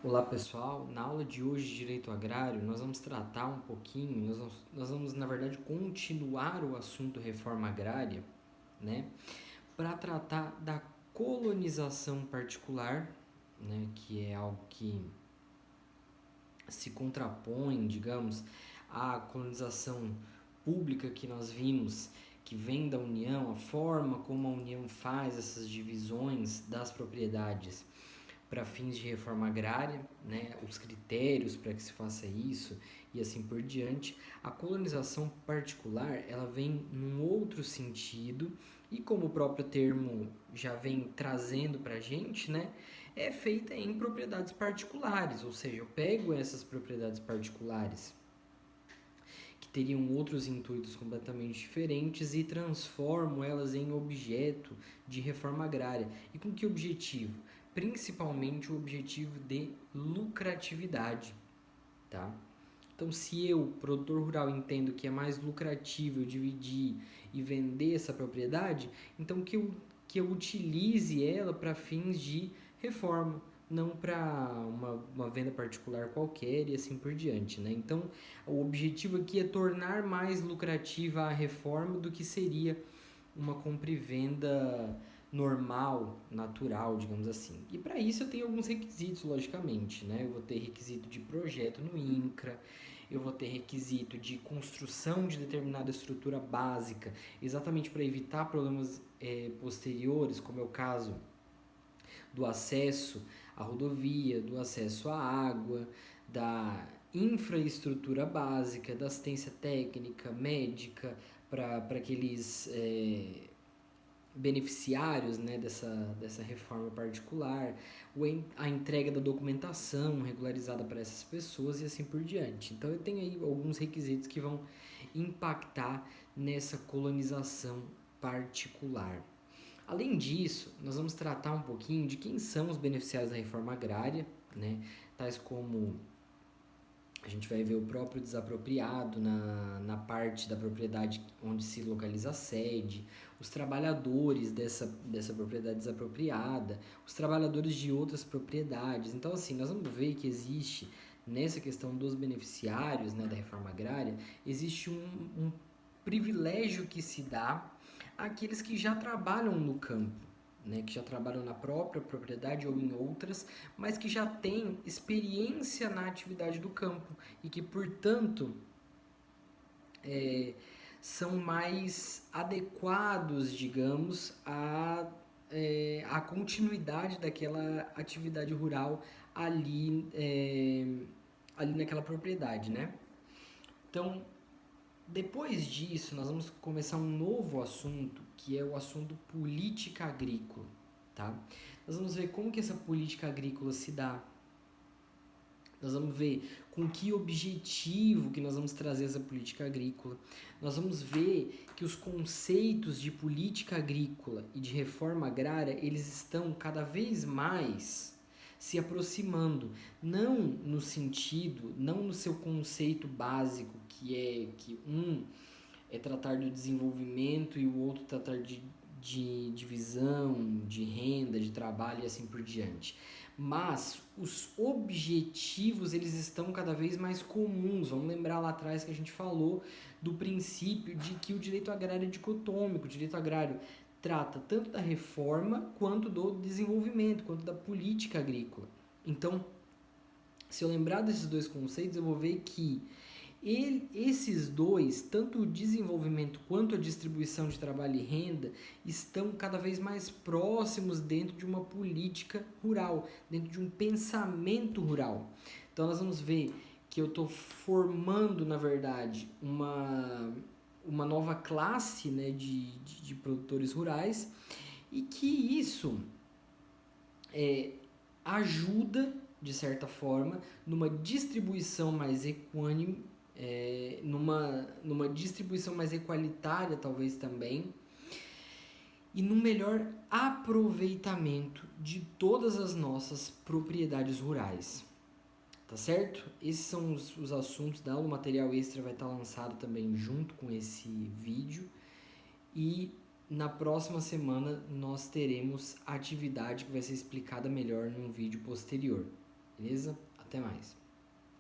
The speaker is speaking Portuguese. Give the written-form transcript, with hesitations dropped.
Olá pessoal, na aula de hoje de Direito Agrário nós vamos tratar um pouquinho, nós vamos na verdade continuar o assunto reforma agrária, né, para tratar da colonização particular, né, que é algo que se contrapõe, digamos, à colonização pública que nós vimos, que vem da União, a forma como a União faz essas divisões das propriedades para fins de reforma agrária, né, os critérios para que se faça isso e assim por diante. A colonização particular, ela vem num outro sentido e como o próprio termo já vem trazendo para a gente, né, é feita em propriedades particulares, ou seja, eu pego essas propriedades particulares que teriam outros intuitos completamente diferentes e transformo elas em objeto de reforma agrária. E com que objetivo? Principalmente o objetivo de lucratividade, tá? Então, se eu, produtor rural, entendo que é mais lucrativo eu dividir e vender essa propriedade, então que eu utilize ela para fins de reforma, não para uma venda particular qualquer e assim por diante, né? Então, o objetivo aqui é tornar mais lucrativa a reforma do que seria uma compra e venda normal, natural, digamos assim. E para isso eu tenho alguns requisitos, logicamente, né? Eu vou ter requisito de projeto no INCRA, eu vou ter requisito de construção de determinada estrutura básica, exatamente para evitar problemas posteriores, como é o caso do acesso à rodovia, do acesso à água, da infraestrutura básica, da assistência técnica, médica, para aqueles beneficiários, né, dessa reforma particular, a entrega da documentação regularizada para essas pessoas e assim por diante. Então eu tenho aí alguns requisitos que vão impactar nessa colonização particular. Além disso, nós vamos tratar um pouquinho de quem são os beneficiários da reforma agrária, né, tais como a gente vai ver o próprio desapropriado na parte da propriedade onde se localiza a sede, os trabalhadores dessa propriedade desapropriada, os trabalhadores de outras propriedades. Então, assim, nós vamos ver que existe, nessa questão dos beneficiários, né, da reforma agrária, existe um privilégio que se dá àqueles que já trabalham no campo, né, que já trabalham na própria propriedade ou em outras, mas que já têm experiência na atividade do campo e que, portanto, é, são mais adequados, digamos, à continuidade daquela atividade rural ali naquela propriedade, né? Então, depois disso, nós vamos começar um novo assunto, que é o assunto política agrícola, tá? Nós vamos ver como que essa política agrícola se dá. Nós vamos ver com que objetivo que nós vamos trazer essa política agrícola. Nós vamos ver que os conceitos de política agrícola e de reforma agrária, eles estão cada vez mais se aproximando, não no sentido, não no seu conceito básico, que é que um é tratar do desenvolvimento e o outro tratar de divisão, de renda, de trabalho e assim por diante. Mas os objetivos eles estão cada vez mais comuns. Vamos lembrar lá atrás que a gente falou do princípio de que o direito agrário é dicotômico. O direito agrário trata tanto da reforma quanto do desenvolvimento, quanto da política agrícola. Então, se eu lembrar desses dois conceitos, eu vou ver que esses dois, tanto o desenvolvimento quanto a distribuição de trabalho e renda, estão cada vez mais próximos dentro de uma política rural, dentro de um pensamento rural. Então nós vamos ver que eu estou formando, na verdade, uma nova classe, né, de produtores rurais e que isso ajuda, de certa forma, numa distribuição mais equânime, numa distribuição mais equalitária, talvez também, e num melhor aproveitamento de todas as nossas propriedades rurais. Tá certo? Esses são os assuntos da aula. O material extra vai estar lançado também junto com esse vídeo. E na próxima semana nós teremos a atividade que vai ser explicada melhor num vídeo posterior. beleza? Até mais.